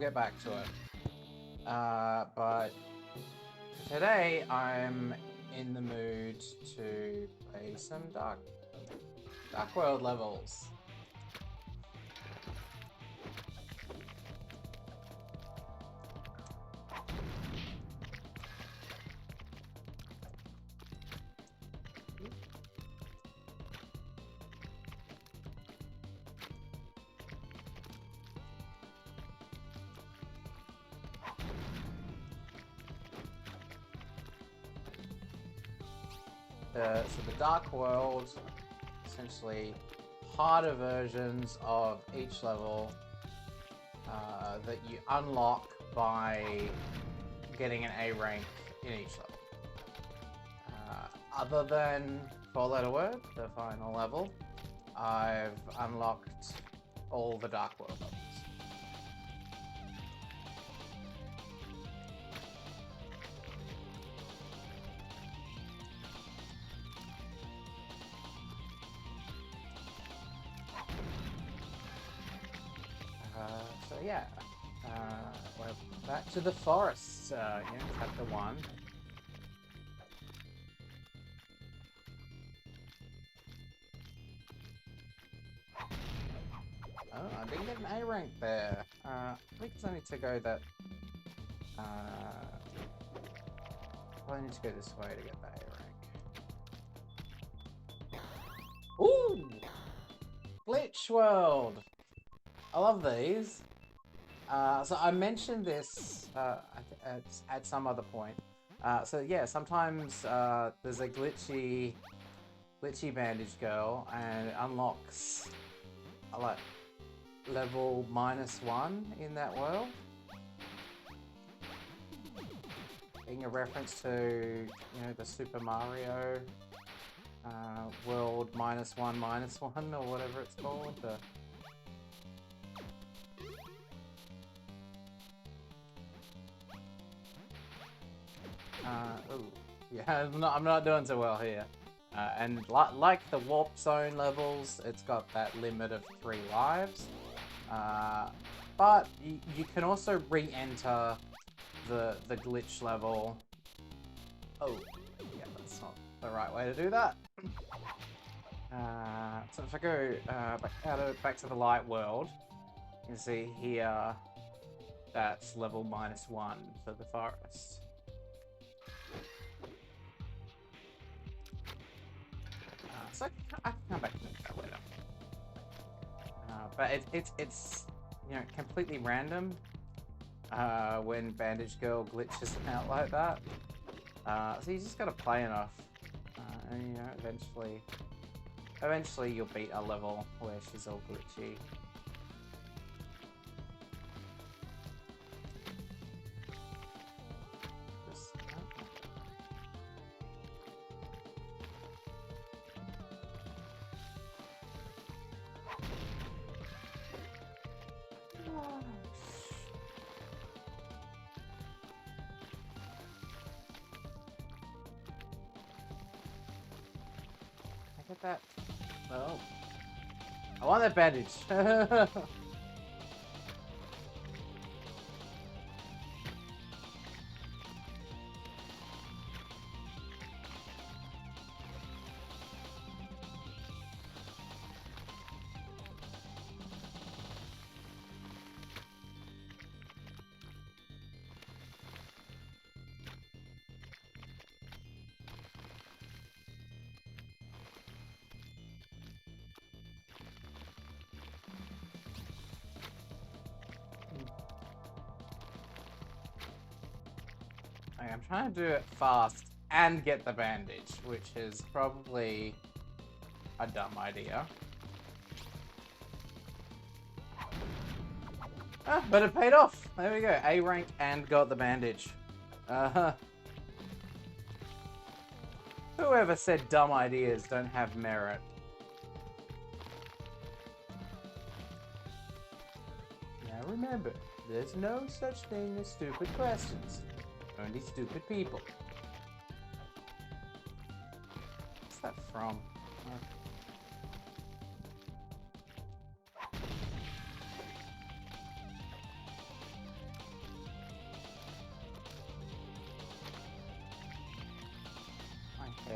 get back to it. But today I'm in the mood to play some Dark World levels. So the Dark World, essentially harder versions of each level that you unlock by getting an A rank in each level. Other than 4-letter word, the final level, I've unlocked all the Dark World levels. So yeah, we're back to the forest, chapter 1. Oh, I didn't get an A rank there. I think it's only to go that... well, I need to go this way to get that A rank. Ooh! Glitch World! I love these. So I mentioned this at some other point. So yeah, sometimes there's a glitchy bandage girl, and it unlocks like level -1 in that world. Being a reference to the Super Mario world -1 or whatever it's called. Ooh, yeah, I'm not doing so well here. And like the Warp Zone levels, it's got that limit of 3 lives. But you can also re-enter the glitch level. Oh, yeah, that's not the right way to do that. So if I go back to the light world, you can see here that's level -1 for the forest. So I can come back to that later. But it's completely random when Bandage Girl glitches out like that. So you just gotta play enough, and eventually you'll beat a level where she's all glitchy. Get that. Oh. I want that bandage. I'm trying to do it fast and get the bandage, which is probably a dumb idea. But it paid off. There we go. A rank and got the bandage. Whoever said dumb ideas don't have merit? Now remember, there's no such thing as stupid questions. Only stupid people. What's that from?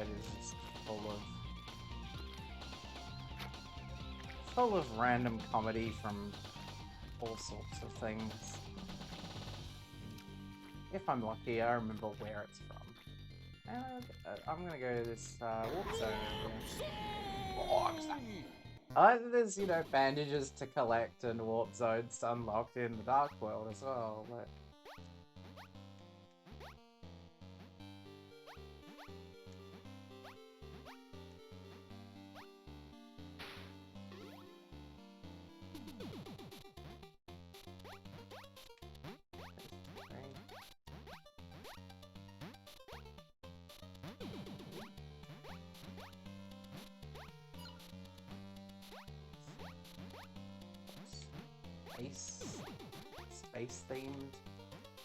said, is just full of random comedy from all sorts of things. If I'm lucky, I remember where it's from. And I'm gonna go to this warp zone again. Oh, I'm stuck. I like that there's, you know, bandages to collect and warp zones unlocked in the Dark World as well. But... Space themed.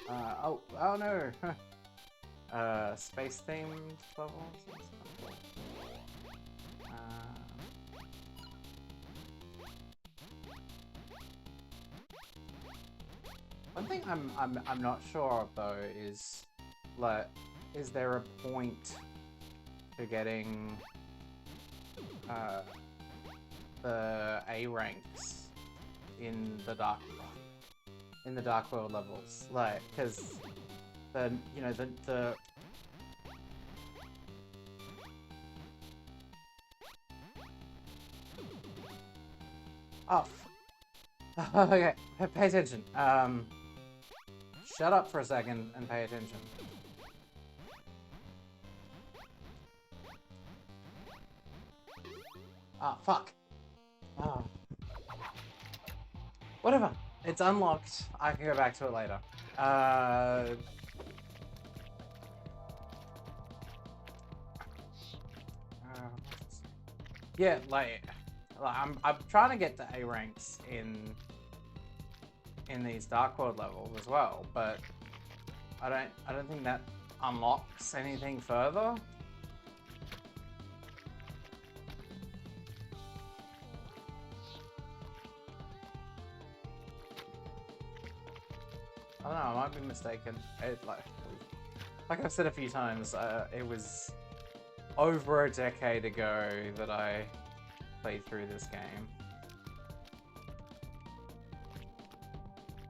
Oh no! Space themed levels. One thing I'm not sure of though is, like, is there a point to getting the A ranks in the Dark World levels? Like, because the, you know, the oh, okay, pay attention. Shut up for a second and pay attention. Ah, fuck. Oh. Whatever. It's unlocked. I can go back to it later. Yeah, like I'm trying to get to A ranks in these Dark World levels as well, but I don't think that unlocks anything further. I don't know, I might be mistaken. Like I've said a few times, it was over a decade ago that I played through this game.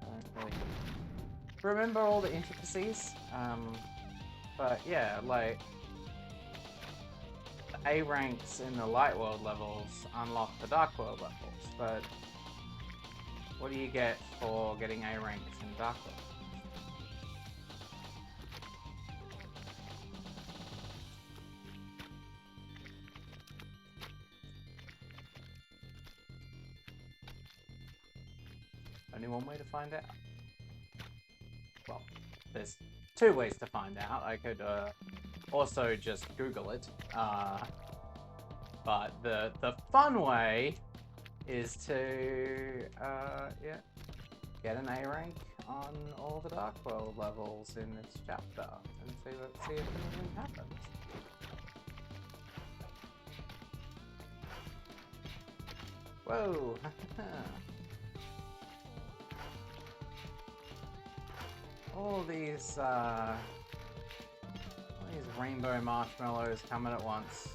I don't really remember all the intricacies, but yeah, like, the A ranks in the Light World levels unlock the Dark World levels, but what do you get for getting A ranks in Dark World? Only one way to find out. Well, there's two ways to find out. I could also just Google it, but the fun way is to yeah, get an A rank on all the Dark World levels in this chapter and see if anything happens. Whoa! All these rainbow marshmallows coming at once.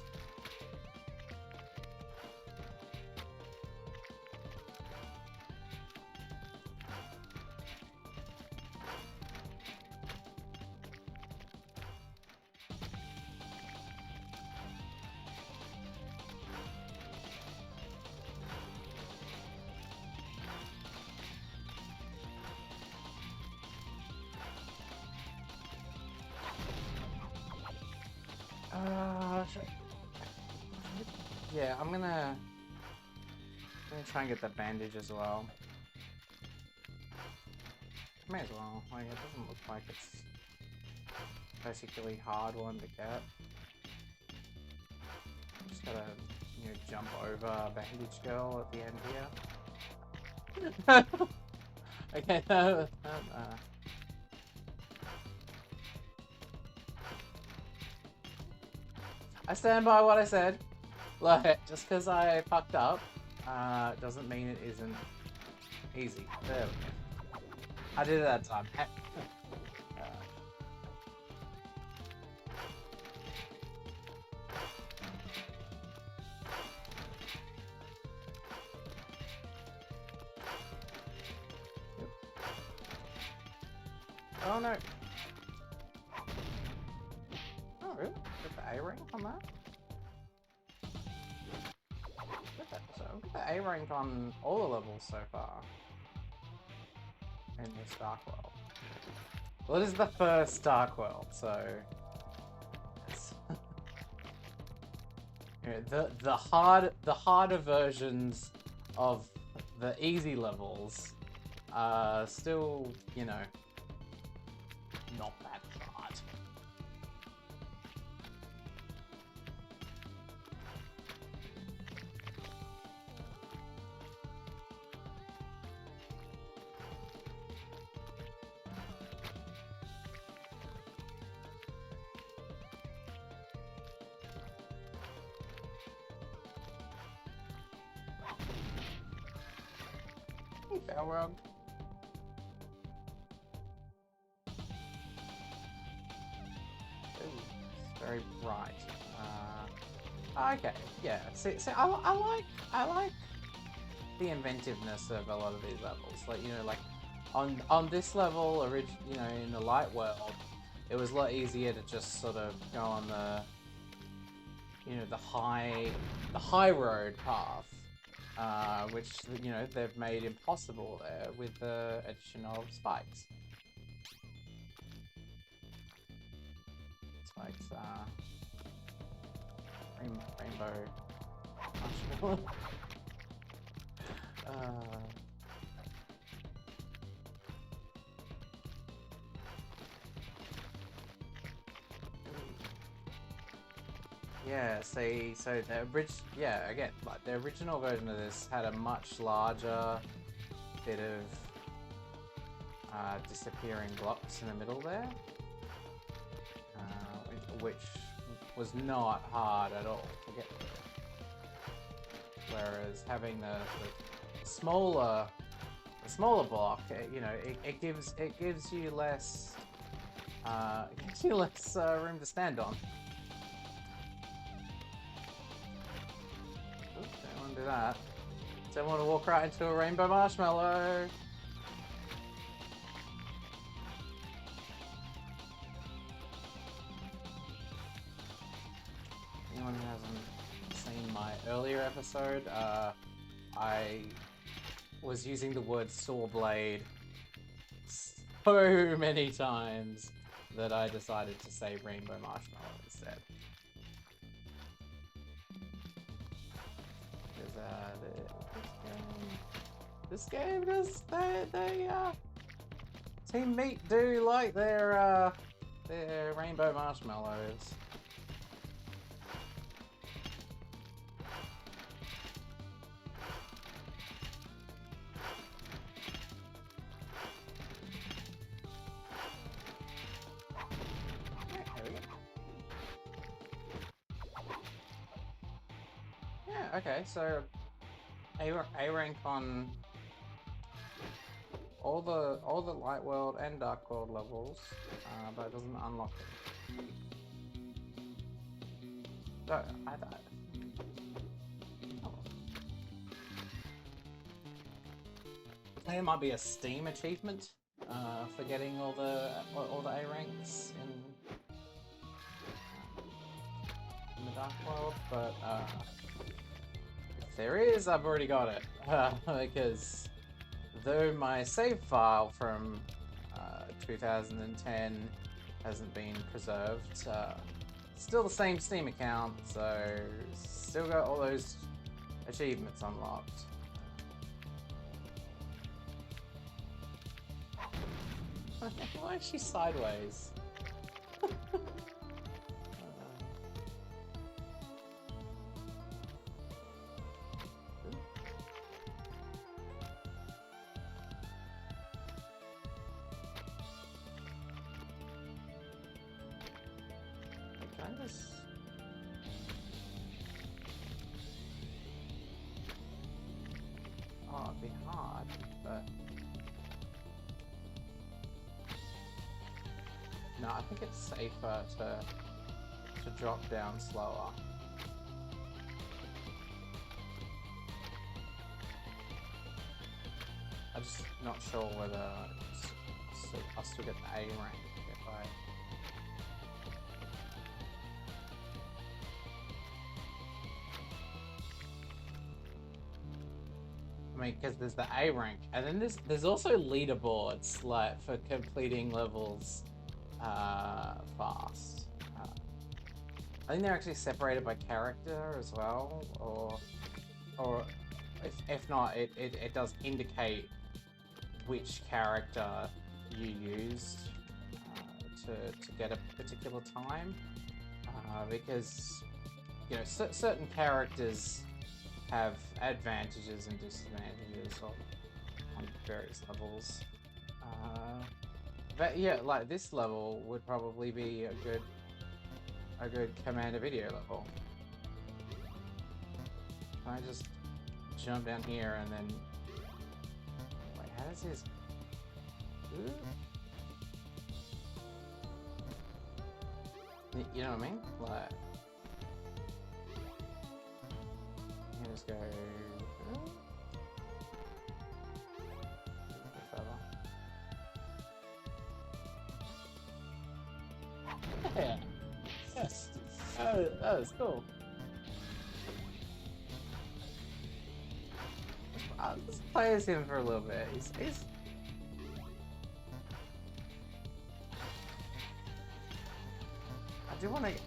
Yeah, I'm gonna try and get that bandage as well. May as well. Like, it doesn't look like it's a particularly hard one to get. Just gotta, you know, jump over Bandage Girl at the end here. Okay, I stand by what I said. Like, just because I fucked up, doesn't mean it isn't easy. There we go. I did it that time. Oh no! Oh really? Got the A rank on that? So I've got the A rank on all the levels so far in this Dark World. Well, this is the first Dark World, so you know, the harder versions of the easy levels are still, you know, not that hard. Hey, Balrog. It's very bright. Okay, yeah. See, I like the inventiveness of a lot of these levels. Like, you know, like on this level, you know, in the light world, it was a lot easier to just sort of go on the, you know, the high road path, which, you know, they've made impossible there with the addition of spikes. Spikes, rainbow marshmallow. Yeah, see, so again, like the original version of this had a much larger bit of disappearing blocks in the middle there, which was not hard at all to get through. Whereas having the smaller block, you know, it gives you less room to stand on. Oops, don't want to do that. Don't want to walk right into a rainbow marshmallow. Anyone who hasn't seen my earlier episode, I was using the word saw blade so many times that I decided to say rainbow marshmallow instead. This game does Team Meat do like their rainbow marshmallows. Yeah, okay, so A rank on all the light world and dark world levels, but it doesn't unlock it. So I think it might be a Steam achievement for getting all the A ranks in the dark world, but if there is, I've already got it because though my save file from 2010 hasn't been preserved, still the same Steam account, so still got all those achievements unlocked. Why is she sideways? Oh, it'd be hard, but no, I think it's safer to drop down slower. I'm just not sure whether a still get the A rank if I mean, because there's the A rank, and then there's also leaderboards like for completing levels fast. I think they're actually separated by character as well, or if not, it does indicate which character you used to get a particular time, because you know certain characters have advantages and disadvantages on various levels. But yeah, like this level would probably be a good Commander Video level. Can I just jump down here and then wait? How does his? Ooh. You know what I mean? Like, you can just go. Yeah. Yes. Oh, that's cool. Let's play as him for a little bit. He's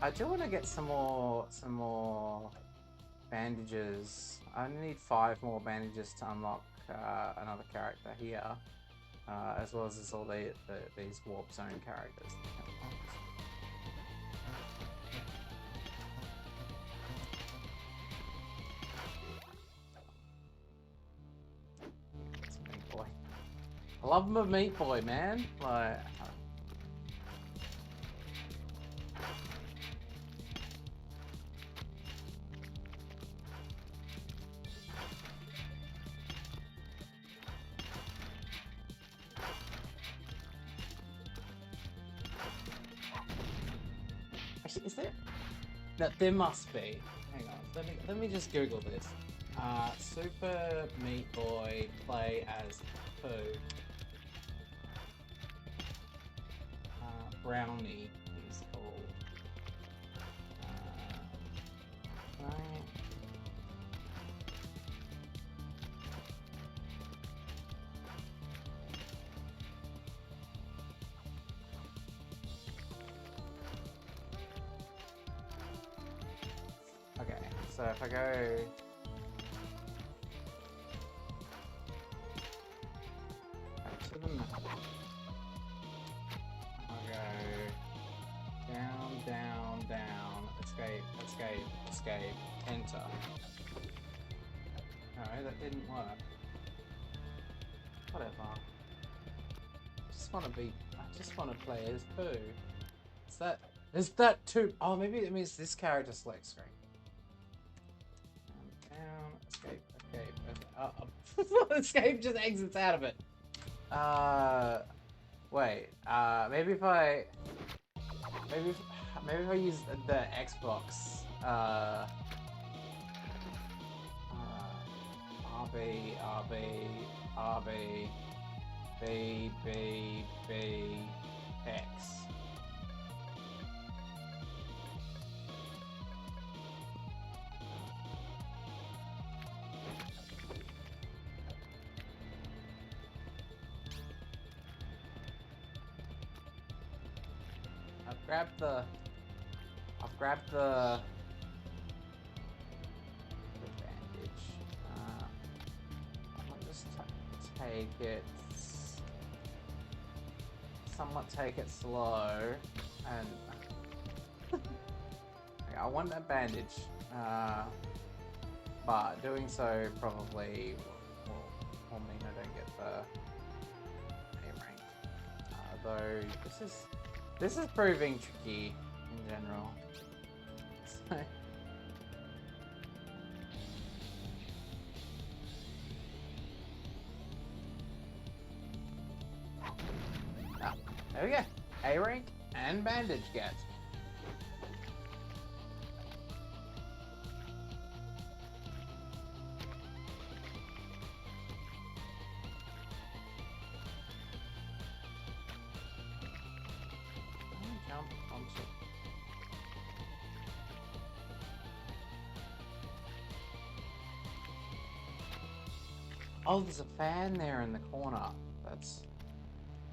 I do wanna get some more bandages. I only need 5 more bandages to unlock another character here, as well as all these warp zone characters. It's Meat Boy. I love him a Meat Boy, man. Like. Is there? No, there must be. Hang on. Let me just Google this. Super Meat Boy play as Pooh. Brownie he's called. Right. Okay, so if I go back to the map, I'll go down, down, down, escape, escape, escape, enter. No, that didn't work. Whatever. I just want to play as Pooh. Is that too? Oh, maybe it means this character select screen. Down, escape, escape, escape. Escape just exits out of it. Wait. Maybe if I use the Xbox. RB, B, X. I've grabbed the bandage. I might just take it, somewhat take it slow, and okay, I want that bandage, but doing so probably will mean I don't get the A rank. Though this is proving tricky in general. So. There we go. A rank and bandage get. Jump onto. Oh, there's a fan there in the corner.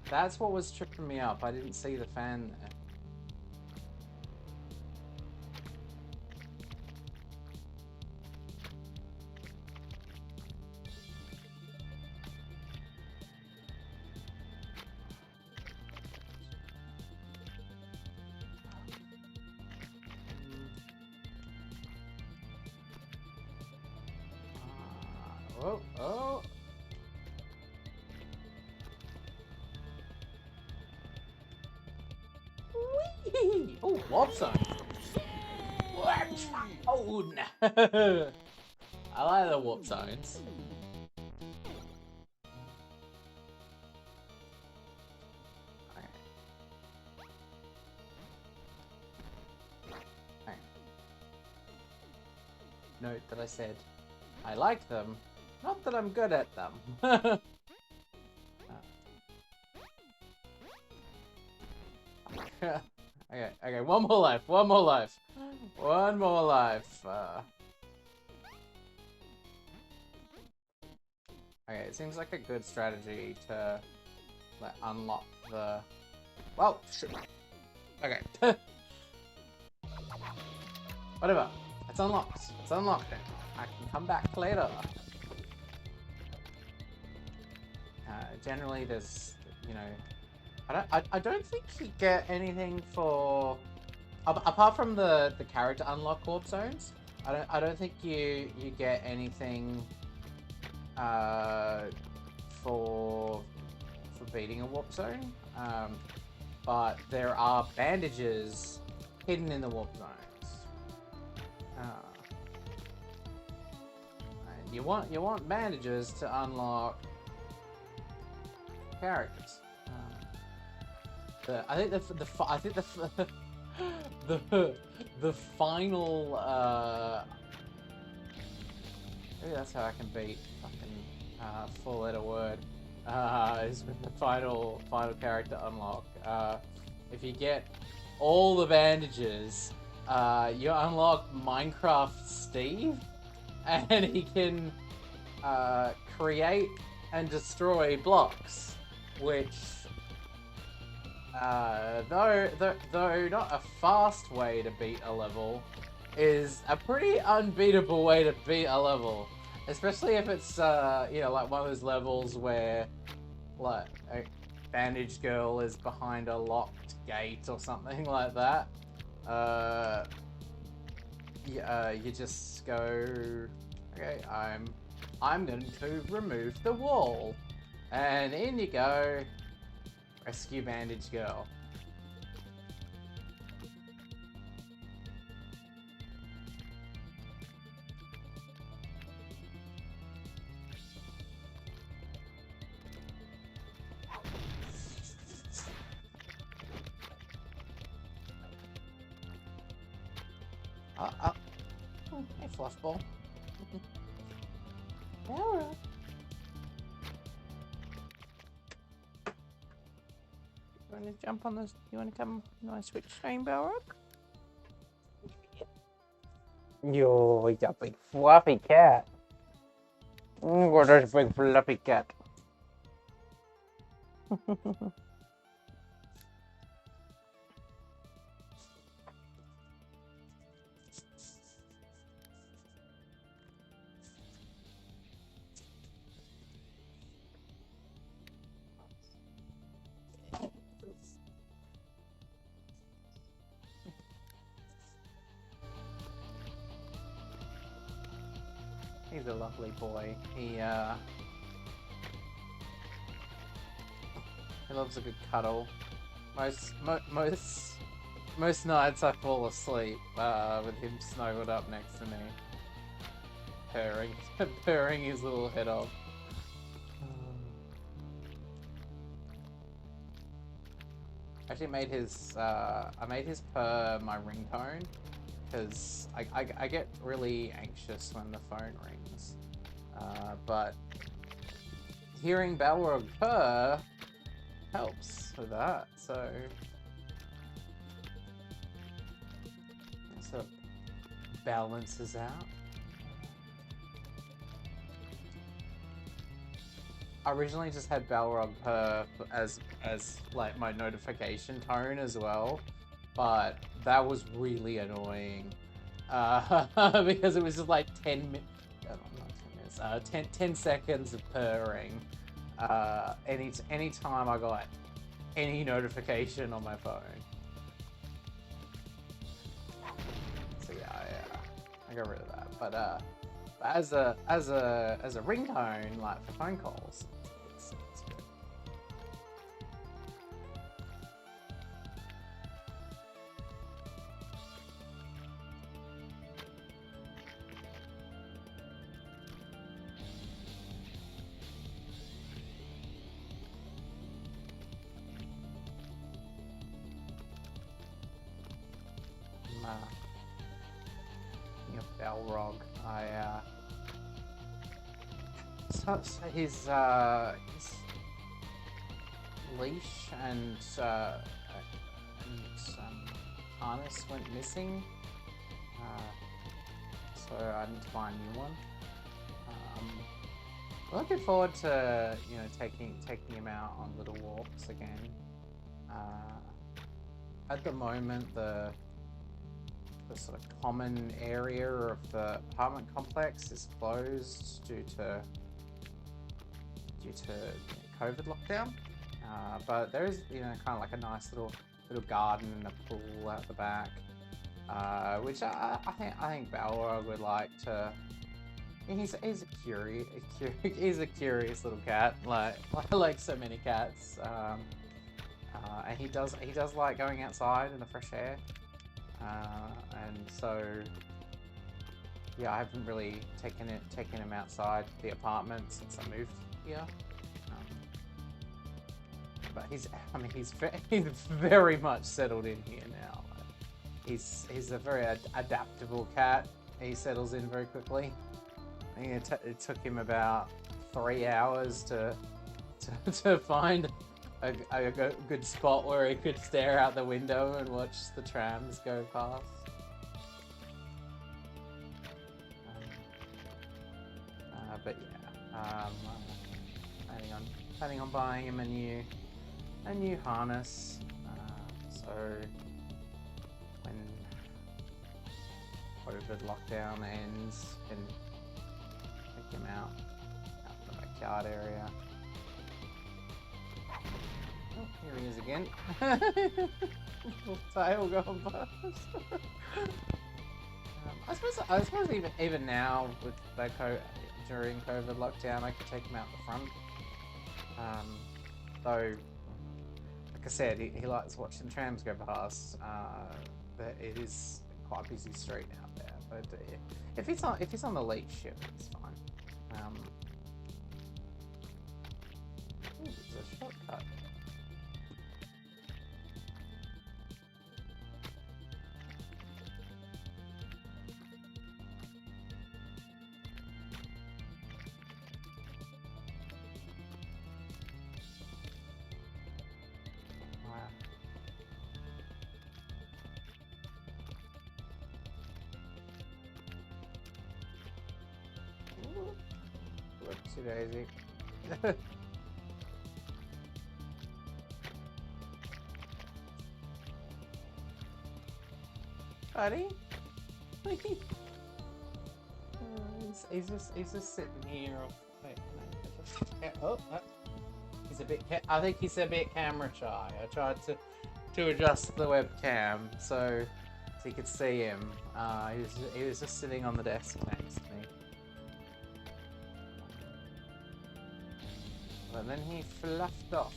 That's what was tripping me up. I didn't see the fan there. Oh, oh. Whee! Oh, warp zone. Oh, no. I like the warp zones. Okay. Note that I said I like them, not that I'm good at them. Okay, one more life. One more life. Okay, it seems like a good strategy to like unlock the. Well, shoot. Okay. Whatever. It's unlocked. It's unlocked. I can come back later. Generally, there's, you know, I don't think you get anything for apart from the character unlock warp zones. I don't think you get anything for beating a warp zone. But there are bandages hidden in the warp zones. And you want bandages to unlock characters. I think the final maybe that's how I can beat fucking 4-letter word is with the final character unlock. If you get all the bandages, you unlock Minecraft Steve, and he can create and destroy blocks, which though not a fast way to beat a level, is a pretty unbeatable way to beat a level, especially if it's you know, like one of those levels where like a bandaged girl is behind a locked gate or something like that. You just go, okay, I'm going to remove the wall, and in you go. Rescue bandaged girl. Oh, hey, Fluffball. Alright. You want to jump on this? You want to come? You want to switch screen, Balrog? Yo, he's a big fluffy cat. What a big fluffy cat. He's a lovely boy. He loves a good cuddle. Most nights I fall asleep with him snuggled up next to me, purring his little head off. Actually made his I made his purr my ringtone, because I get really anxious when the phone rings, but hearing Balrog purr helps with that, so balances out. I originally just had Balrog Perp as like my notification tone as well, but that was really annoying because it was just like 10 minutes, 10 seconds of purring any time I got any notification on my phone. So yeah, I got rid of that. But as a ringtone, like for phone calls, it's good. Balrog, so his leash and harness went missing, so I need to buy a new one. Looking forward to taking him out on little walks again. At the moment, the sort of common area of the apartment complex is closed due to COVID lockdown. But there is kind of like a nice little garden and a pool out the back, which I think Balrog would like to. He's a curious little cat, like so many cats, and he does like going outside in the fresh air. And so, yeah, I haven't really taken him outside the apartment since I moved here. But he's very much settled in here now. He's a very adaptable cat. He settles in very quickly. I think it took him about 3 hours to find a good spot where he could stare out the window and watch the trams go past. But yeah, planning on buying him a new harness. So when COVID lockdown ends, can take him out in the backyard area. Oh, here he is again. Little tail going past. I suppose even now with during COVID lockdown, I could take him out the front. Though, like I said, he likes watching trams go past. But it is quite a busy street out there. But if he's on the leash, it's fine. Ooh, there's a shortcut. Whoopsie daisy. Buddy? He's just sitting here. Wait, I think he's a bit camera shy. I tried to adjust the webcam so you could see him. He was just sitting on the desk next to me. But then he fluffed off.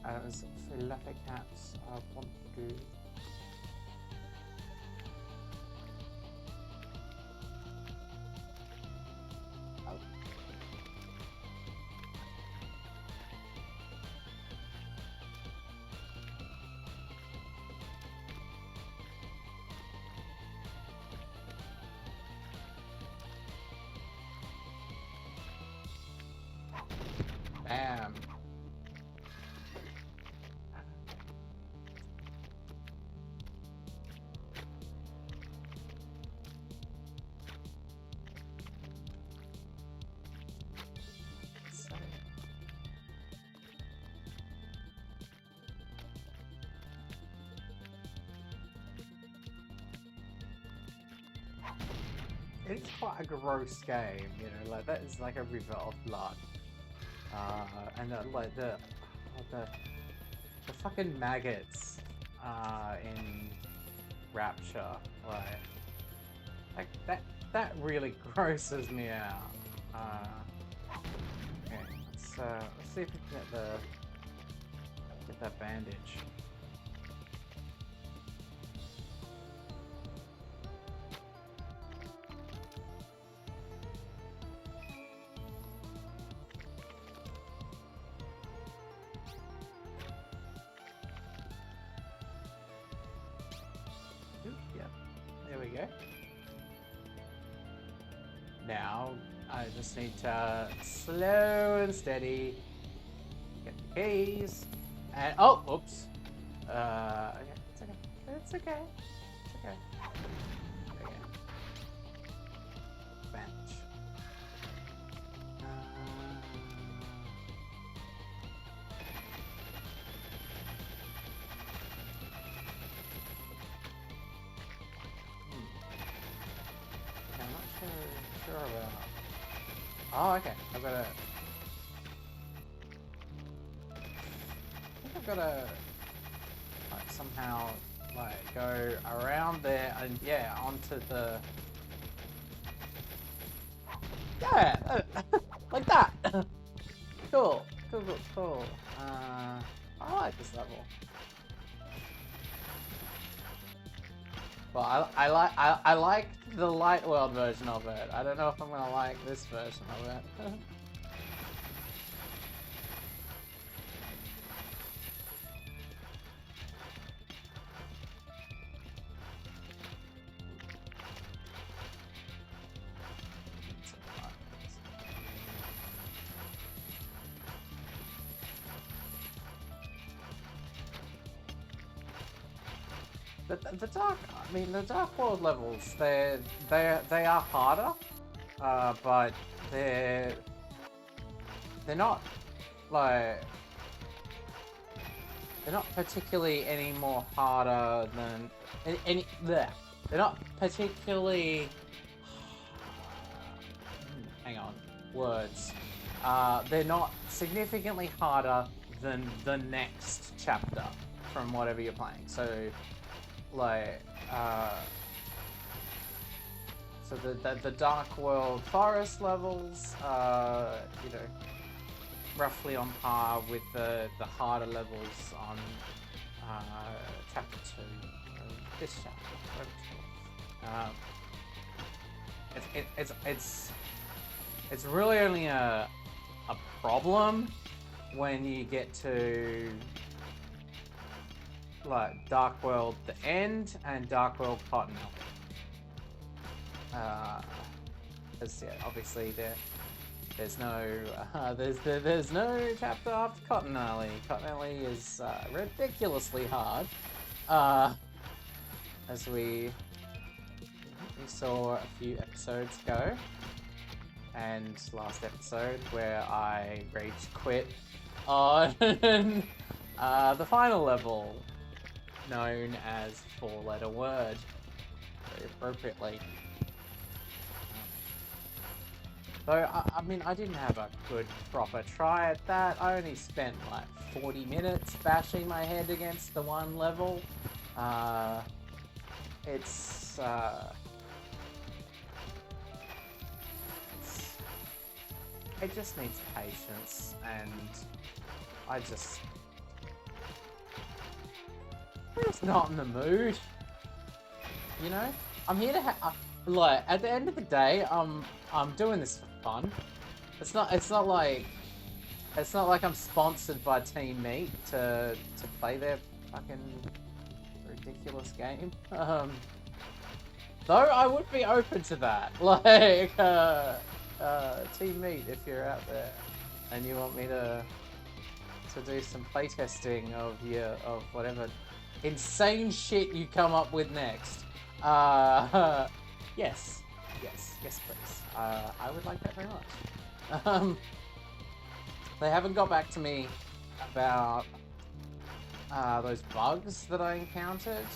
As fluffy cats want to do. Oh. Bam. it's quite a gross game, you know, like that is like a river of blood. And like the fucking maggots in Rapture, like that really grosses me out. Okay, let's see if we can get that bandage. There we go. Now, I just need to slow and steady get the keys. And, oh, oops. Okay, it's okay. It's okay. It's okay. There we go. Bench. I'm not sure about. Oh, okay. I've got to. I think I've got to like somehow like go around there and yeah onto the. Yeah, like that. Cool. I like this level. Well, I like the Light World version of it. I don't know if I'm gonna like this version of it. The Dark World levels, they are harder, but they're not like they're not particularly any more harder than any. They're not particularly. Hang on, words. They're not significantly harder than the next chapter from whatever you're playing. So. Like, so the Dark World Forest levels, you know, roughly on par with the harder levels on chapter 2 of this chapter. It's really only a problem when you get to. Like Dark World the End and Dark World Cotton Alley. Because yeah, obviously there's no chapter after Cotton Alley. Cotton Alley is ridiculously hard. As we saw a few episodes ago, and last episode where I rage quit on the final level. Known as 4-letter word, very appropriately. Though, I mean, I didn't have a good proper try at that. I only spent like 40 minutes bashing my head against the one level. It just needs patience, and I'm just not in the mood, you know. I'm here to like at the end of the day, I'm doing this for fun. It's not like I'm sponsored by Team Meat to play their fucking ridiculous game. Though I would be open to that. Like Team Meat, if you're out there and you want me to do some playtesting of whatever insane shit you come up with next. Yes, please. I would like that very much. They haven't got back to me about those bugs that I encountered.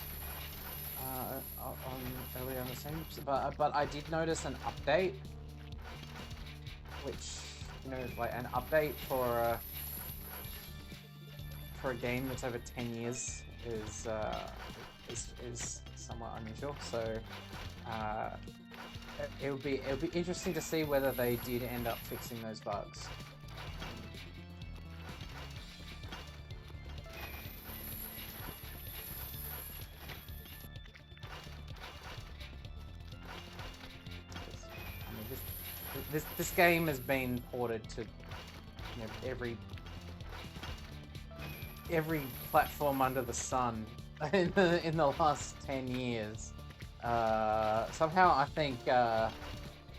earlier on the stream, but I did notice an update, which, you know, like an update for a game that's over 10 years is somewhat unusual. So it'll be interesting to see whether they did end up fixing those bugs. This game has been ported to, you know, every platform under the sun in the last 10 years. Somehow I think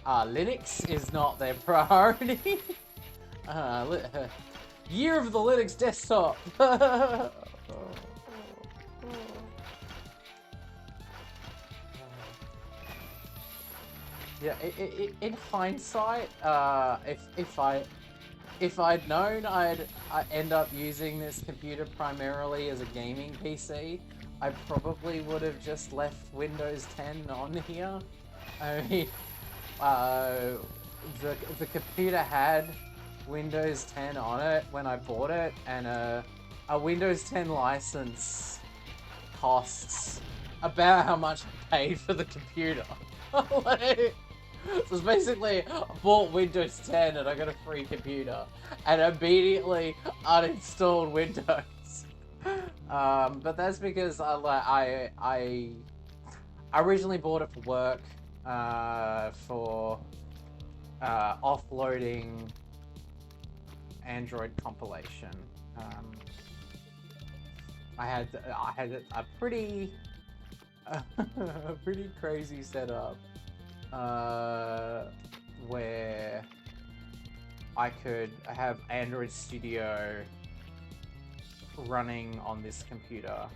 Linux is not their priority. Year of the Linux desktop. Yeah, in hindsight, if I'd known I'd end up using this computer primarily as a gaming PC, I probably would have just left Windows 10 on here. I mean, the computer had Windows 10 on it when I bought it, and a Windows 10 license costs about how much I paid for the computer. Like, so it's basically, I bought Windows 10 and I got a free computer, and immediately uninstalled Windows. But that's because I originally bought it for work, for offloading Android compilation. I had a pretty crazy setup where I could have Android Studio running on this computer,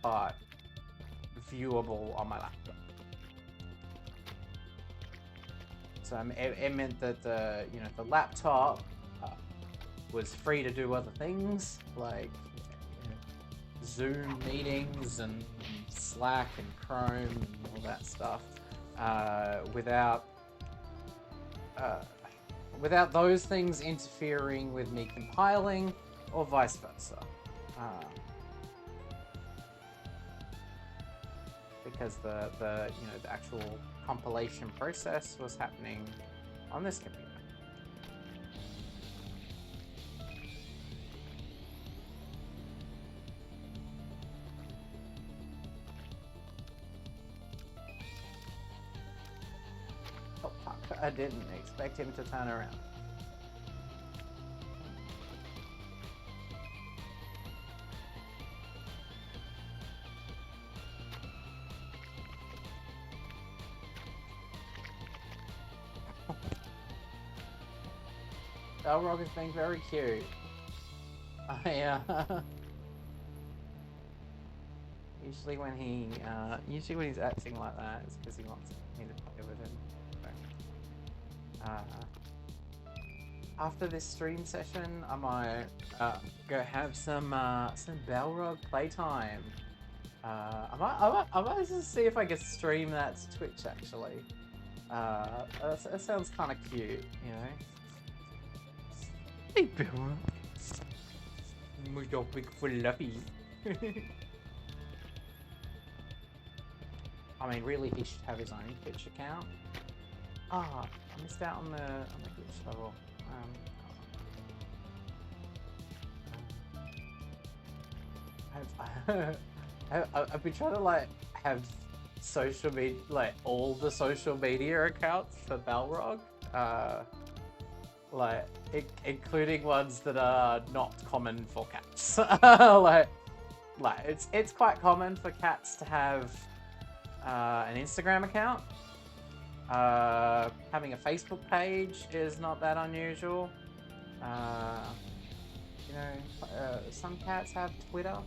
but viewable on my laptop. So it meant that the laptop was free to do other things like Zoom meetings and Slack and Chrome and all that stuff, without those things interfering with me compiling, or vice versa. Because the actual compilation process was happening on this computer. Oh fuck, I didn't expect him to turn around. Balrog is being very cute. Usually when he's acting like that, it's because he wants me to play with him. After this stream session, I might go have some Balrog playtime. I might just see if I can stream that to Twitch actually. That sounds kind of cute, you know. Hey, Balrog. Your big fluffy. I mean, really, he should have his own Twitch account. Ah, I missed out on the glitch level. I've been trying to like have social media, like all the social media accounts for Balrog, like including ones that are not common for cats. like it's quite common for cats to have an Instagram account. Having a Facebook page is not that unusual. Some cats have Twitter.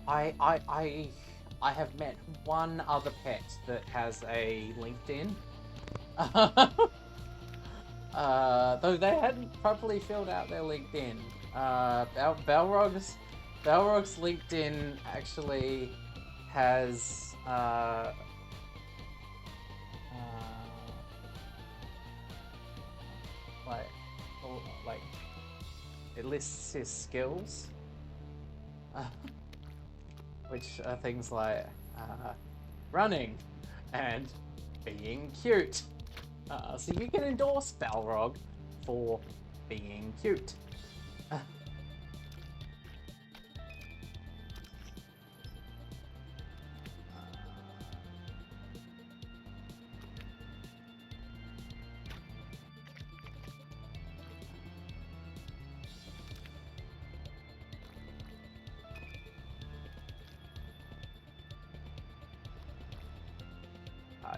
I have met one other pet that has a LinkedIn. Though they hadn't properly filled out their LinkedIn. Balrog's Balrog's LinkedIn actually has like like it lists his skills, which are things like running and being cute. So you can endorse Balrog for being cute.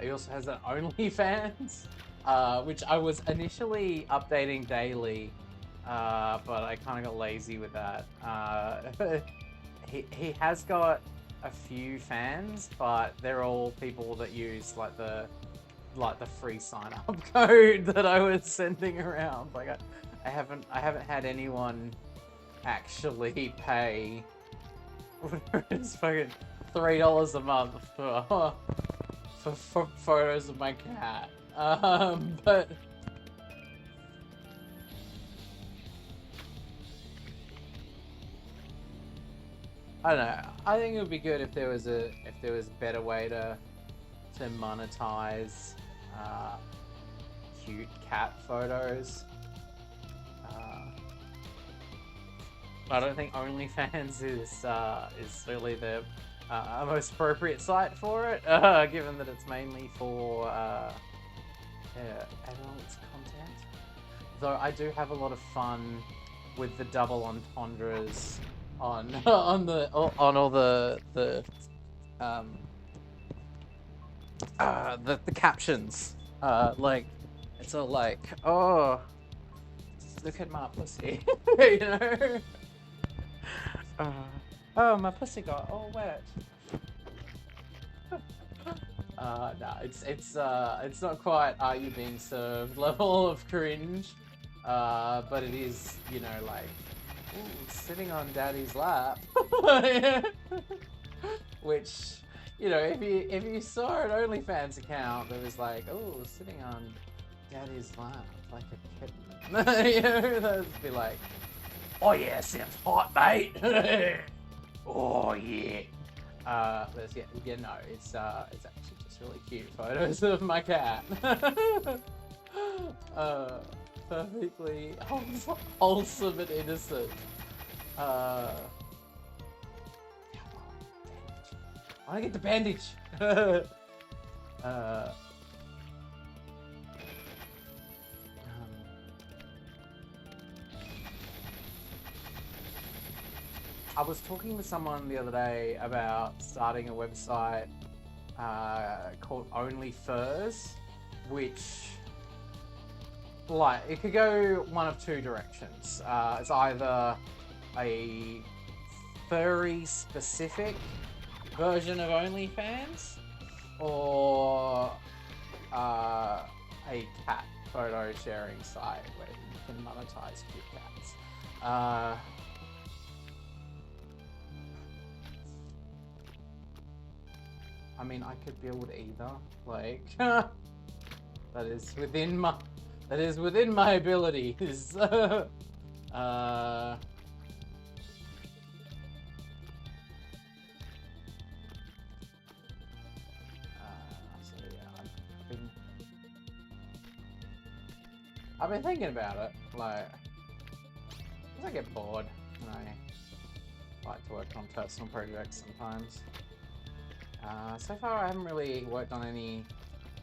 He also has an OnlyFans, which I was initially updating daily, but I kind of got lazy with that. He has got a few fans, but they're all people that use like the free sign up code that I was sending around. Like I haven't had anyone actually pay it's fucking $3 a month for photos of my cat. But I don't know. I think it would be good if there was a better way to monetize cute cat photos. I don't think OnlyFans is really the most appropriate site for it, given that it's mainly for adult content. Though I do have a lot of fun with the double entendres on on all the captions. Like it's all like, oh, look at my pussy, you know. Oh, my pussy got all wet. No, it's not quite "Are You Being Served" level of cringe, but it is, you know, like, ooh, sitting on daddy's lap, which, you know, if you saw an OnlyFans account that was like, oh, sitting on daddy's lap like a kitten, you know, that'd be like, oh yeah, sounds hot, mate. Oh yeah. But yeah, no, it's actually just really cute photos of my cat. Perfectly wholesome and innocent. I wanna get the bandage. I was talking to someone the other day about starting a website called OnlyFurs, which, like, it could go one of two directions. It's either a furry specific version of OnlyFans, or a cat photo sharing site where you can monetize cute cats. I mean, I could build either. Like, that is within my abilities. So yeah, I've been thinking about it. Like, 'cause I get bored and I like to work on personal projects sometimes. So far I haven't really worked on any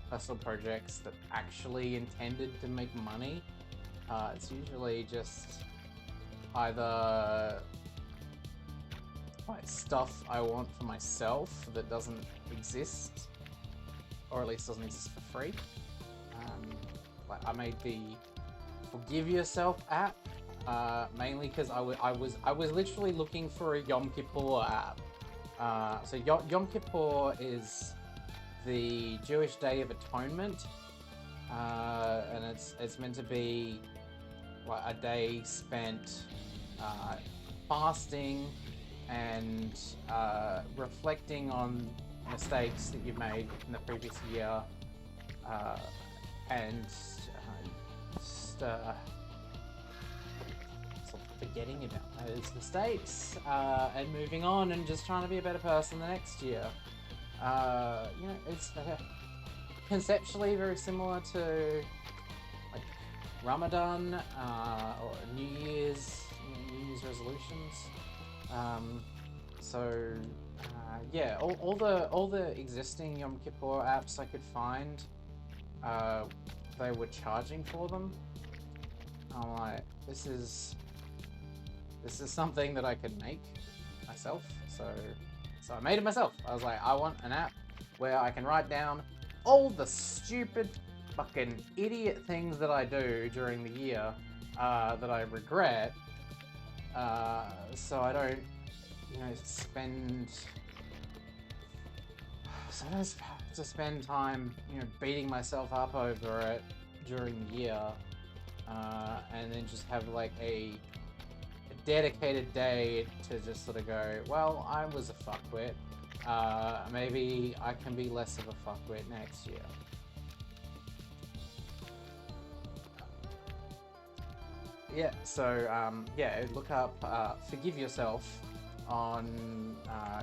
personal projects that actually intended to make money. It's usually just either like stuff I want for myself that doesn't exist, or at least doesn't exist for free. Like I made the Forgive Yourself app, mainly because I was literally looking for a Yom Kippur app. So Yom Kippur is the Jewish Day of Atonement, and it's meant to be like a day spent fasting and reflecting on mistakes that you've made in the previous year, and just sort of forgetting about those mistakes and moving on and just trying to be a better person the next year. You know, it's conceptually very similar to like Ramadan or New Year's resolutions. Yeah, all the existing Yom Kippur apps I could find, they were charging for them. I'm like, this is something that I could make myself. So I made it myself. I was like, I want an app where I can write down all the stupid, fucking idiot things that I do during the year that I regret, so I don't, you know, so I don't have to spend time, you know, beating myself up over it during the year, and then just have like a dedicated day to just sort of go, well, I was a fuckwit. Maybe I can be less of a fuckwit next year. Yeah, so yeah, look up Forgive Yourself on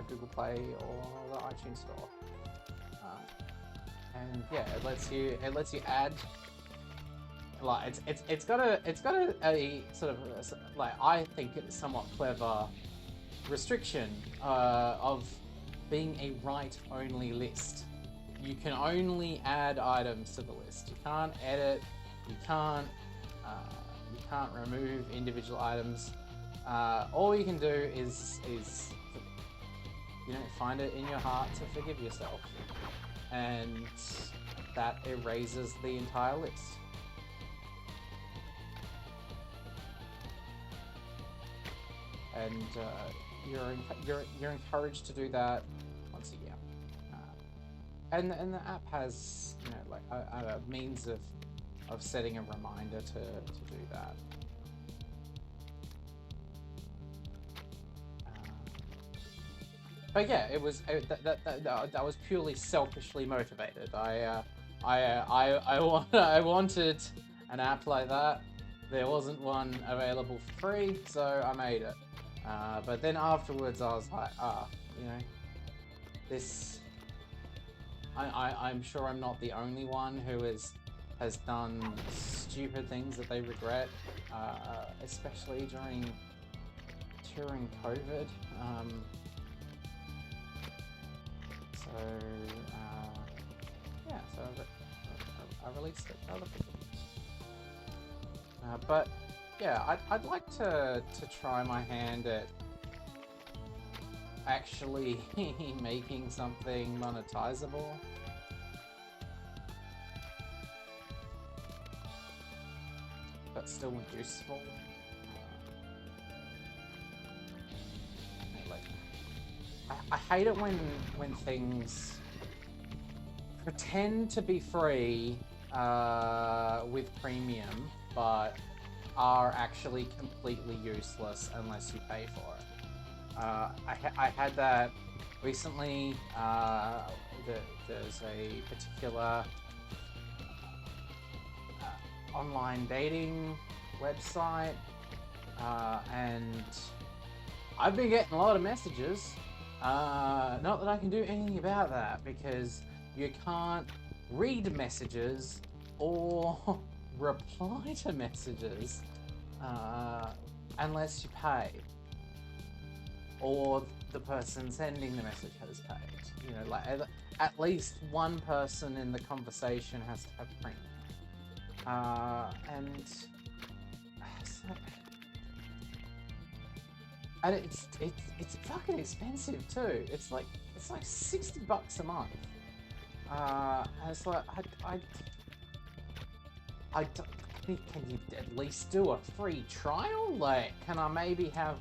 Google Play or the iTunes Store. And yeah, it lets you add, like, it's got a sort of like, I think it's somewhat clever restriction of being a write-only list. You can only add items to the list. You can't edit. You can't remove individual items. All you can do is you know, find it in your heart to forgive yourself, and that erases the entire list. And you're encouraged to do that once a year. And the app has, you know, like a means of setting a reminder to do that. But yeah, that was purely selfishly motivated. I wanted an app like that. There wasn't one available for free, so I made it. But then afterwards, I was like, you know, this. I'm sure I'm not the only one who has done stupid things that they regret, especially during COVID. Yeah, so I released it. But yeah, I'd like to try my hand at actually making something monetizable. But still useful. I hate it when things pretend to be free with premium, but are actually completely useless unless you pay for it. I had that recently. There's a particular online dating website, and I've been getting a lot of messages. Not that I can do anything about that, because you can't read messages or reply to messages unless you pay, or the person sending the message has paid. You know, like at least one person in the conversation has to have premium. And it's fucking expensive too. It's like $60 a month. And it's like can you at least do a free trial? Like, can I maybe have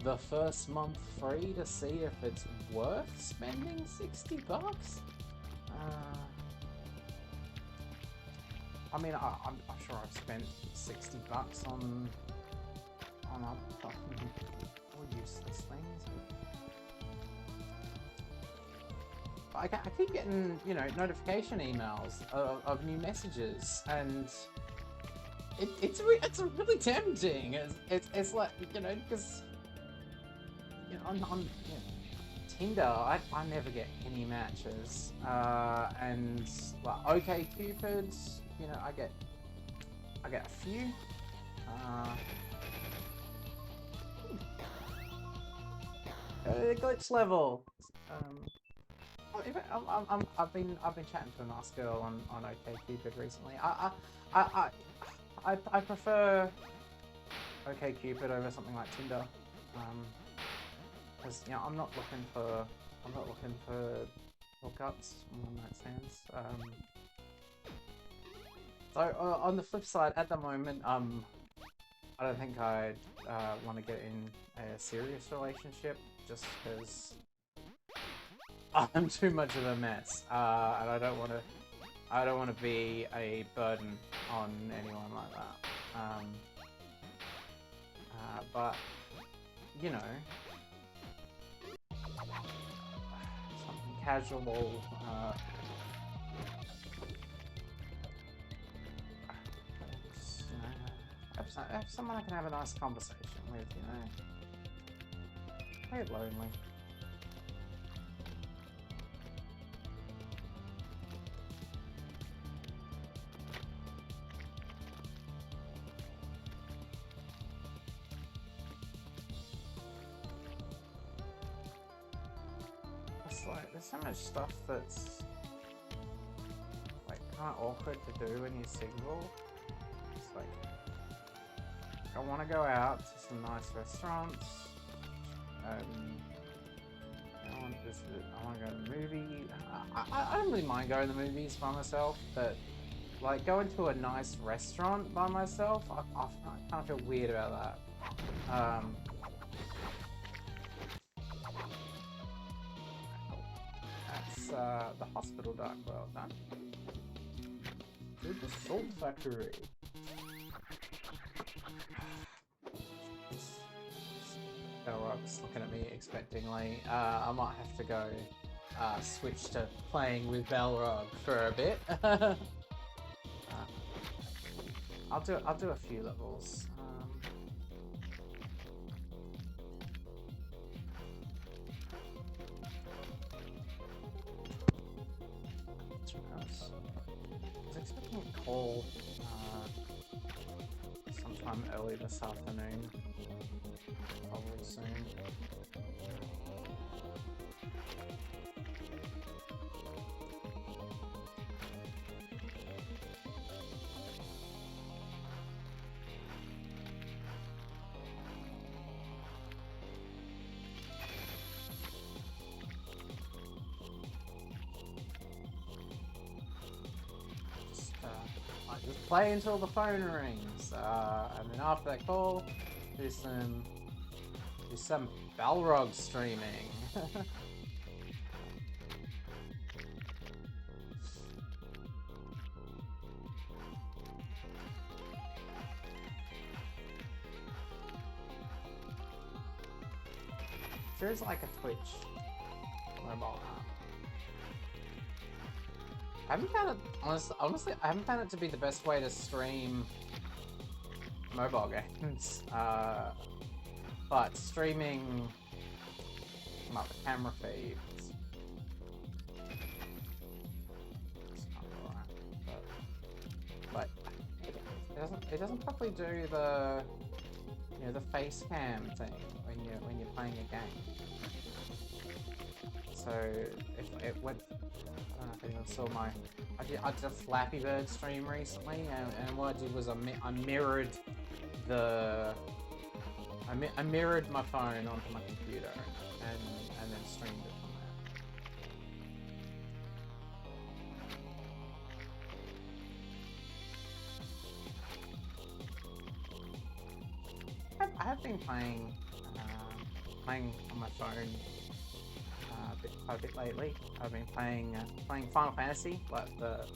the first month free to see if it's worth spending $60? I mean, I'm sure I've spent $60 on a All useless things. I keep getting, you know, notification emails of new messages, and it's really tempting. It's like, you know, because you know, on you know, Tinder, I never get any matches, and like OkCupid, you know, I get a few. Glitch level. I've been chatting to a nice girl on OkCupid recently. I prefer OkCupid over something like Tinder, because you know I'm not looking for hookups, one night stands. So on the flip side, at the moment, I don't think I'd want to get in a serious relationship just because I'm too much of a mess, and I don't want to be a burden on anyone like that. But you know, something casual. Just, you know, have someone I can have a nice conversation with. You know, I get lonely. Like, there's so much stuff that's like kind of awkward to do when you're single. It's like, I want to go out to some nice restaurants. I want to go to the movie. I don't really mind going to the movies by myself, but like going to a nice restaurant by myself, I kind of feel weird about that. The hospital dock, well done. To the salt factory. Belrog's looking at me expectingly. I might have to go switch to playing with Belrog for a bit. I'll do a few levels. I was expecting a call sometime early this afternoon. Probably soon. Just play until the phone rings, and then after that call, do some Balrog streaming. There's like a Twitch mobile app. I haven't found it, honestly, I haven't found it to be the best way to stream mobile games. But streaming like the camera feed is kind of alright. But like it doesn't properly do the the face cam thing when you're playing a game. So if it went, I don't know if anyone saw I did a Flappy Bird stream recently, and what I did was I mirrored I mirrored my phone onto my computer and then streamed it from there. I have been playing on my phone quite a bit lately. I've been playing Final Fantasy, like the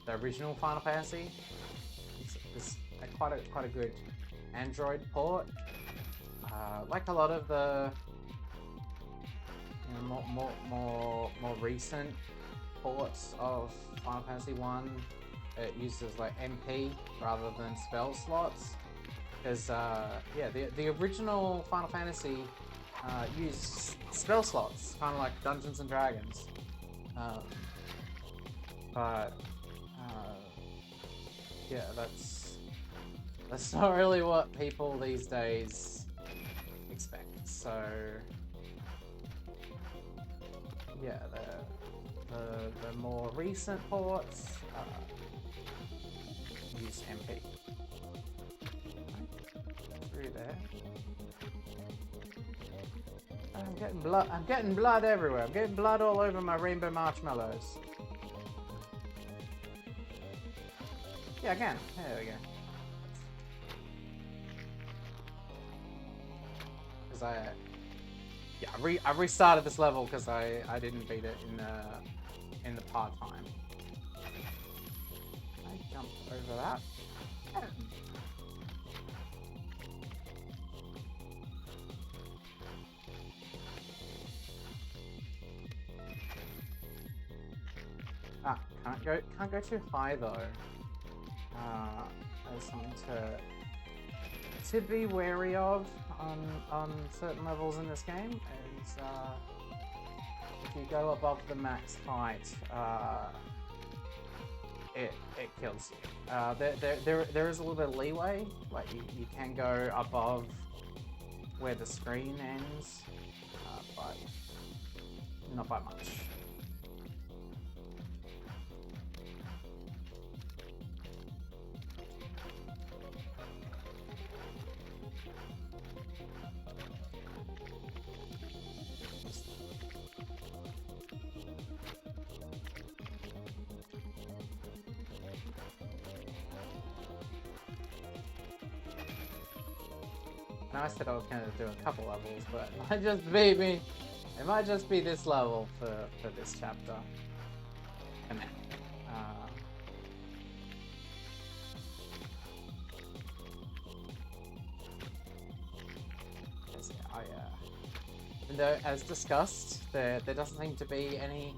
original Final Fantasy. It's quite a good Android port. Like a lot of the more recent ports of Final Fantasy 1, it uses like MP rather than spell slots. Because yeah, the original Final Fantasy used spell slots, kind of like Dungeons and Dragons. But yeah, that's not really what people these days expect. So yeah, the more recent ports use MP. Through there. I'm getting blood everywhere. I'm getting blood all over my rainbow marshmallows. Yeah, again. There we go. Because I restarted this level because I didn't beat it in the part time. I jumped over that. Ah, can't go too high though. There's something to be wary of on certain levels in this game. Is if you go above the max height, it kills you. There is a little bit of leeway. Like you can go above where the screen ends, but not by much. I said I was going to do a couple levels, but it might just be me. It might just be this level for this chapter. And then, even though, as discussed, there doesn't seem to be any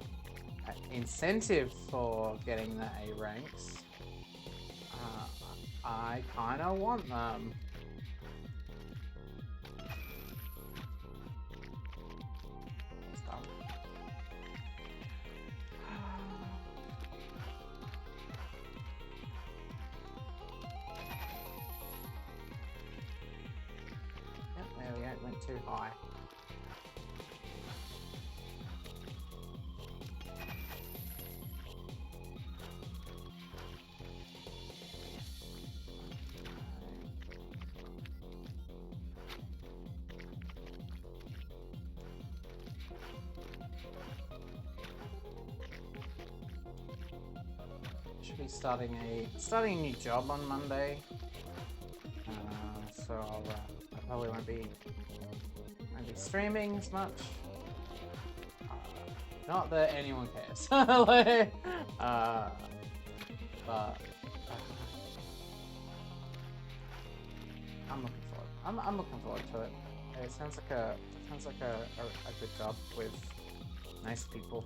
incentive for getting the A ranks. I kind of want them. Too high. Should be starting a new job on Monday, so I probably won't be streaming as much. Not that anyone cares. Like, but I'm looking forward to it. It sounds like a good job with nice people.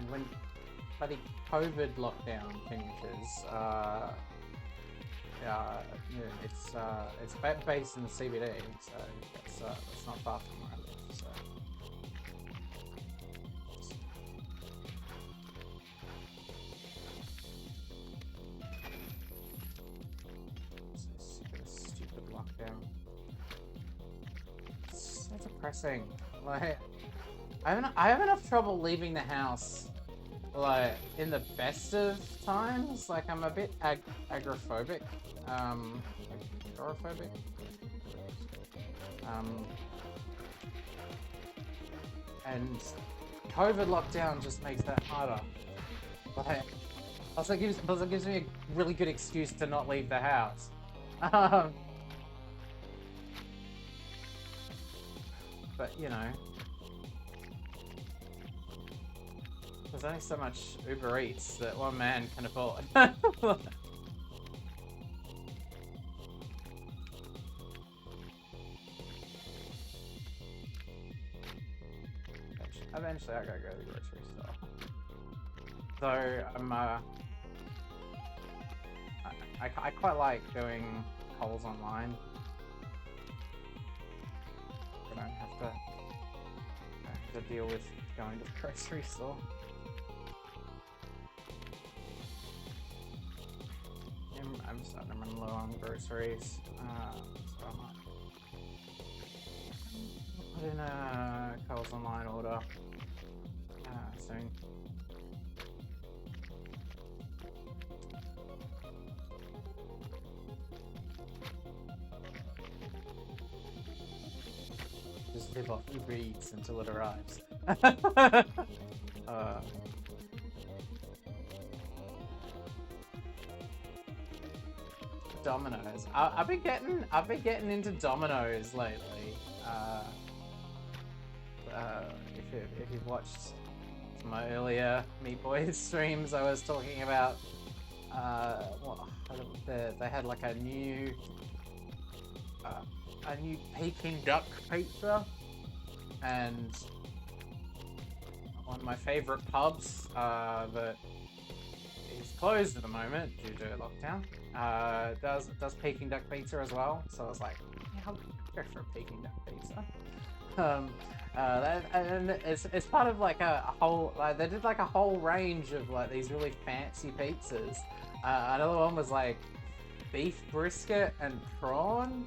When bloody COVID lockdown finishes, it's based in the CBD, so that's not far from where I live. So it's a stupid lockdown. It's so depressing. Like I have enough trouble leaving the house. Like in the best of times, like I'm a bit agoraphobic, agoraphobic, and COVID lockdown just makes that harder. Like, also gives me a really good excuse to not leave the house. But you know, there's only so much Uber Eats that one man can afford. Eventually, I gotta go to the grocery store. So I quite like doing Coles online. I don't have to deal with going to the grocery store. I'm starting to run low on groceries, so I might put in a Coles online order soon. Just live off Uber Eats until it arrives. Domino's. I've been getting into Domino's lately. If you've watched some of my earlier Meat Boys streams, I was talking about they had like a new Peking duck pizza, and one of my favorite pubs that is closed at the moment due to lockdown does Peking duck pizza as well. So I was like, yeah, I'll go for a Peking duck pizza. And it's part of like a whole, like they did like a whole range of like these really fancy pizzas. Another one was like beef brisket and prawn.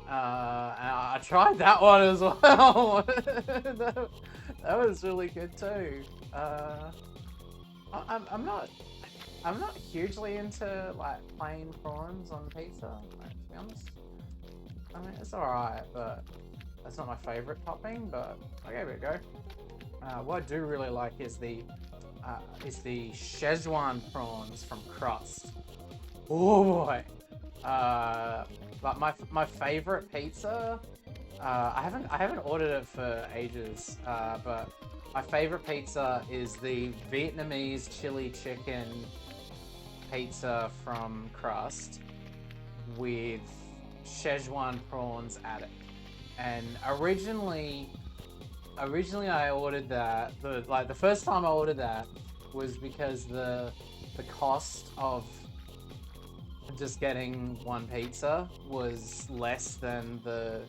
And I tried that one as well. that was really good too. I'm not hugely into like plain prawns on pizza, like, to be honest. I mean, it's alright, but that's not my favorite topping, but I gave it a go. What I do really like is the Szechuan prawns from Crust. Oh boy! But my favorite pizza, I haven't ordered it for ages, but my favorite pizza is the Vietnamese chili chicken pizza from Crust with Szechuan prawns added. And originally I ordered that. The first time I ordered that was because the cost of just getting one pizza was less than the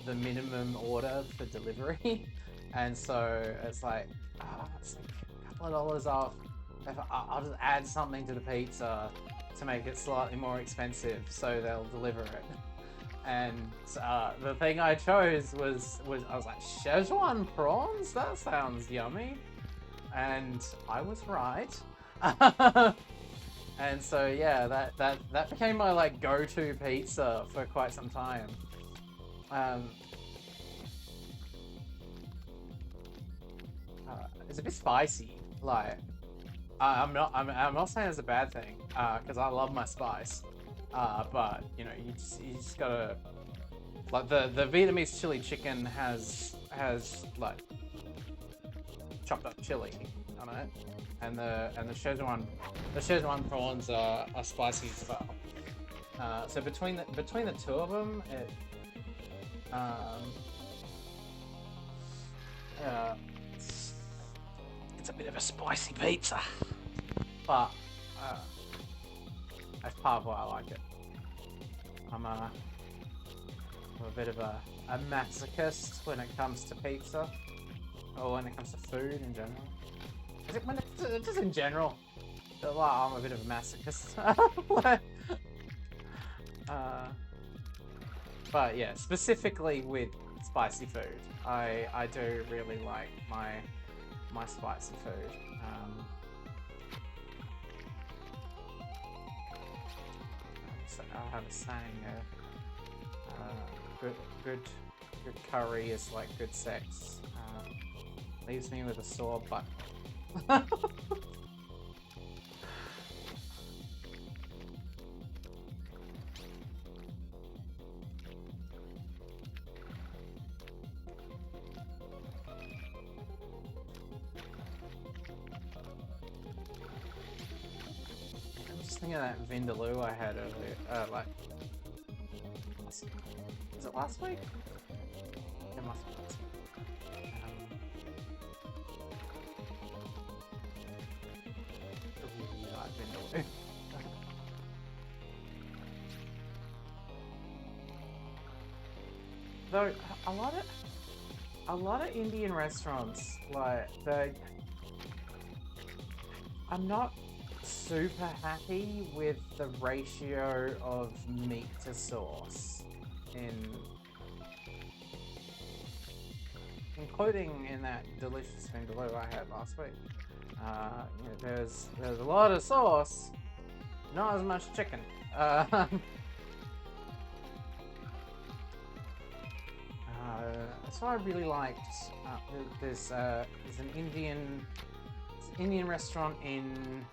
minimum order for delivery, and so it's like it's like a couple of dollars off. If I'll just add something to the pizza to make it slightly more expensive, so they'll deliver it. And the thing I chose was I was like, Szechuan prawns? That sounds yummy. And I was right. And so yeah, that became my like go-to pizza for quite some time. It's a bit spicy. Like I'm not saying it's a bad thing, because I love my spice. But you know, you just gotta, like, the Vietnamese chili chicken has like chopped up chili on it, and the Szechuan prawns are spicy as well. So between the two of them, it's a bit of a spicy pizza, but that's part of why I like it. I'm a bit of a masochist when it comes to pizza, or when it comes to food in general. Just in general, I'm a bit of a masochist. But yeah, specifically with spicy food, I do really like my spicy food. I'll have a saying good curry is like good sex. Leaves me with a sore butt. I'm just thinking of that Vindaloo I had earlier, like, was it last week? It must be last week. I really like Vindaloo. Though a lot of Indian restaurants, like I'm not super happy with the ratio of meat to sauce including in that delicious vindaloo I had last week. There's a lot of sauce, not as much chicken. So I really liked. There's an Indian restaurant in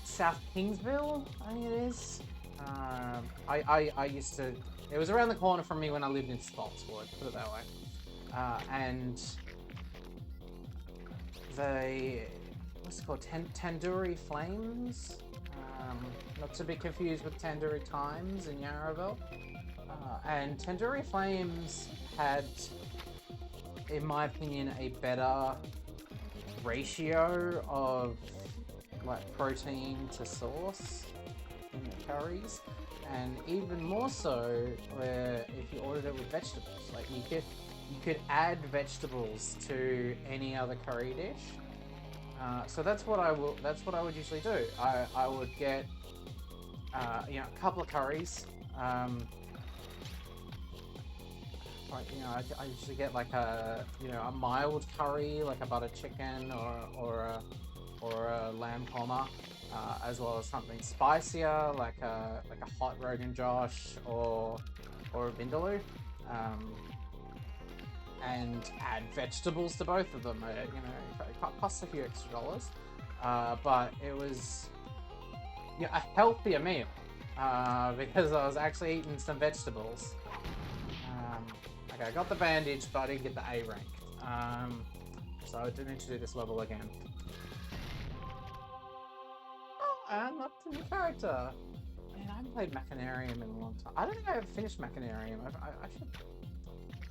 South Kingsville, I think it is. I used to. It was around the corner from me when I lived in Spotswood, put it that way. And what's it called? Tandoori Flames. Not to be confused with Tandoori Times in Yarraville. And Tandoori Flames had, in my opinion, a better ratio of like protein to sauce in the curries, and even more so where if you ordered it with vegetables, like you could add vegetables to any other curry dish. So that's what I would usually do. I would get a couple of curries. I usually get like a mild curry, like a butter chicken or a lamb korma, as well as something spicier like a hot Rogan Josh or a vindaloo, and add vegetables to both of them. It costs a few extra dollars, but it was a healthier meal because I was actually eating some vegetables. Okay, I got the bandage, but I didn't get the A rank. So I do need to do this level again. Oh, and up to new character. Man, I haven't played Machinarium in a long time. I don't think I ever finished Machinarium.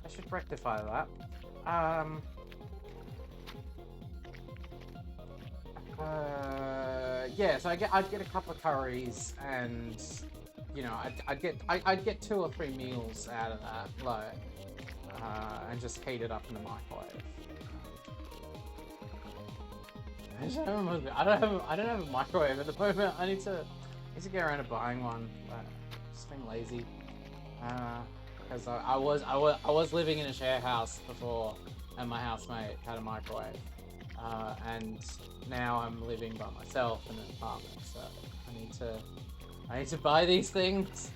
I should rectify that. Yeah, so I'd get a couple of curries and I'd get 2 or 3 meals out of that, like, and just heat it up in the microwave. I don't have a microwave at the moment. I need to get around to buying one, but just being lazy. Because I was living in a share house before, and my housemate had a microwave, and now I'm living by myself in an apartment, so I need to buy these things.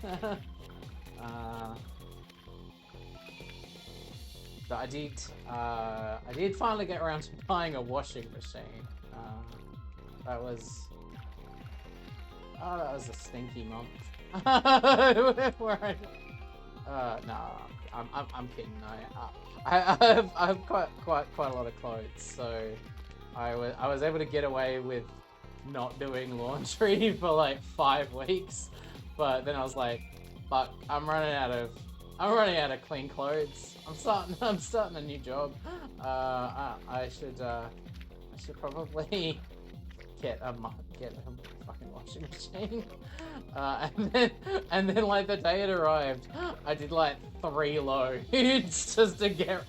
But I did finally get around to buying a washing machine. That was a stinky month. No, I'm kidding. I have quite a lot of clothes, so I was able to get away with not doing laundry for like 5 weeks, but then I was like, "Fuck, I'm running out of clean clothes. I'm starting a new job. I should probably get a fucking washing machine." And then like the day it arrived, I did like 3 loads just to get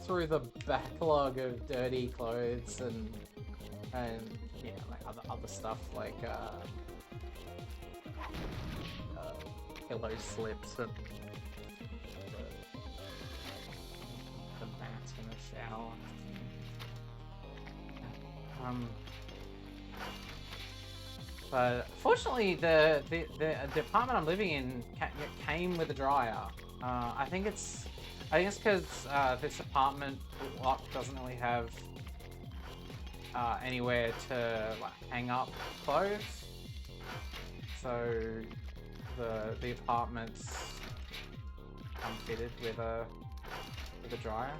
through the backlog of dirty clothes and like other stuff like pillow slips and the mat in the shower. But fortunately, the apartment I'm living in came with a dryer. I think I think it's because this apartment block doesn't really have anywhere to like hang up clothes, so the apartment's unfitted with a dryer.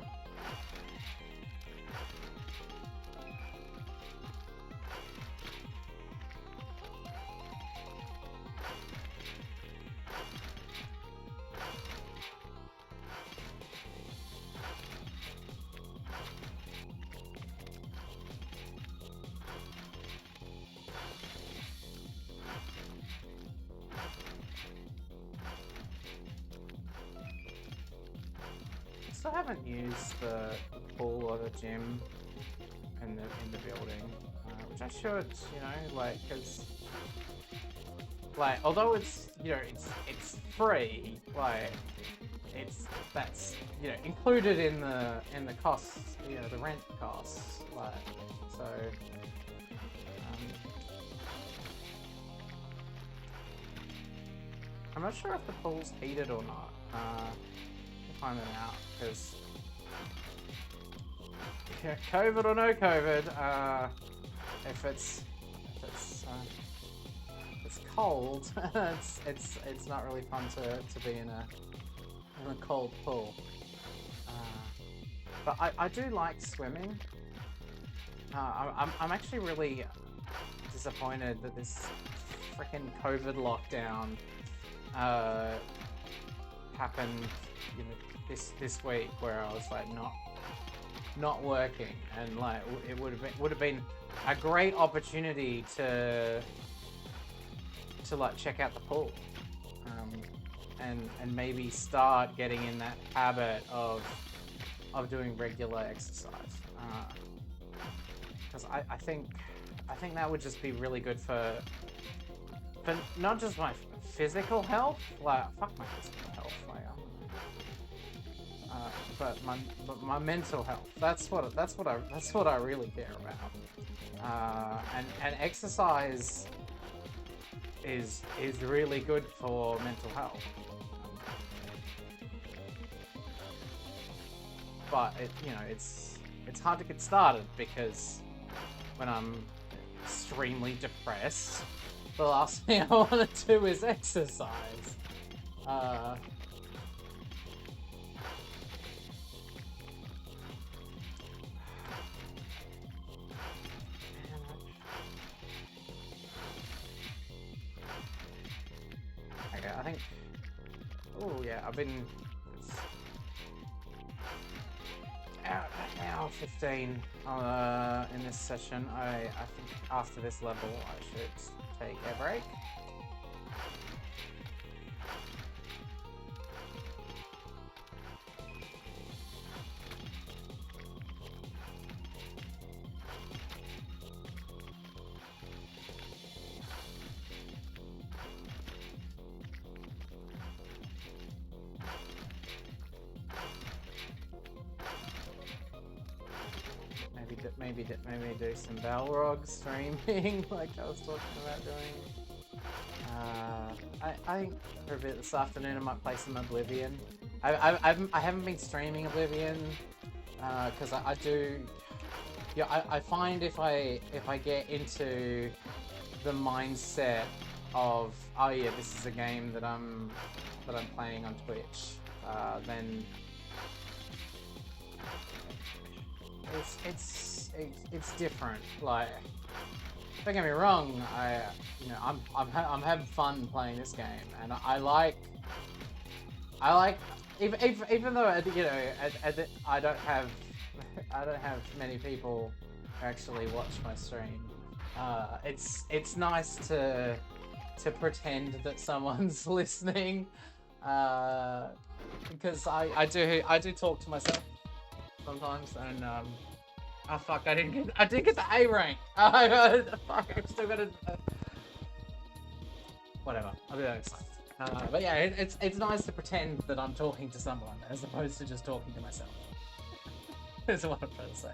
I haven't used the pool or the gym in the building, which I should, you know, like, because, like, although it's, you know, it's free, like, that's, you know, included in the costs, you know, the rent costs, like, so, I'm not sure if the pool's heated or not. Find it out, because yeah, COVID or no COVID, if it's cold, it's not really fun to be in a cold pool. But I do like swimming. I'm actually really disappointed that this freaking COVID lockdown happened, you know, this week, where I was like not working, and like it would have been a great opportunity to like check out the pool, and maybe start getting in that habit of doing regular exercise, because I think that would just be really good for not just my physical health, like fuck my physical health, like, but my mental health. That's what I really care about. And exercise is really good for mental health. But it's hard to get started, because when I'm extremely depressed, the last thing I want to do is exercise. Okay, I think. Oh yeah, I've been. Hour 15 in this session. I think after this level I should take a break. Maybe do some Balrog streaming, like I was talking about doing. I think for a bit this afternoon I might play some Oblivion. I haven't been streaming Oblivion because I do. Yeah, I find if I get into the mindset of, oh yeah, this is a game that I'm playing on Twitch, then it's different. Like, don't get me wrong, I'm having fun playing this game, and I like even though I don't have many people actually watch my stream. It's nice to pretend that someone's listening, because I do talk to myself sometimes, and oh fuck, I didn't get the A rank. Fuck, I've still got whatever. I'll be next time. But yeah, it's nice to pretend that I'm talking to someone as opposed to just talking to myself. That's what I'm trying to say.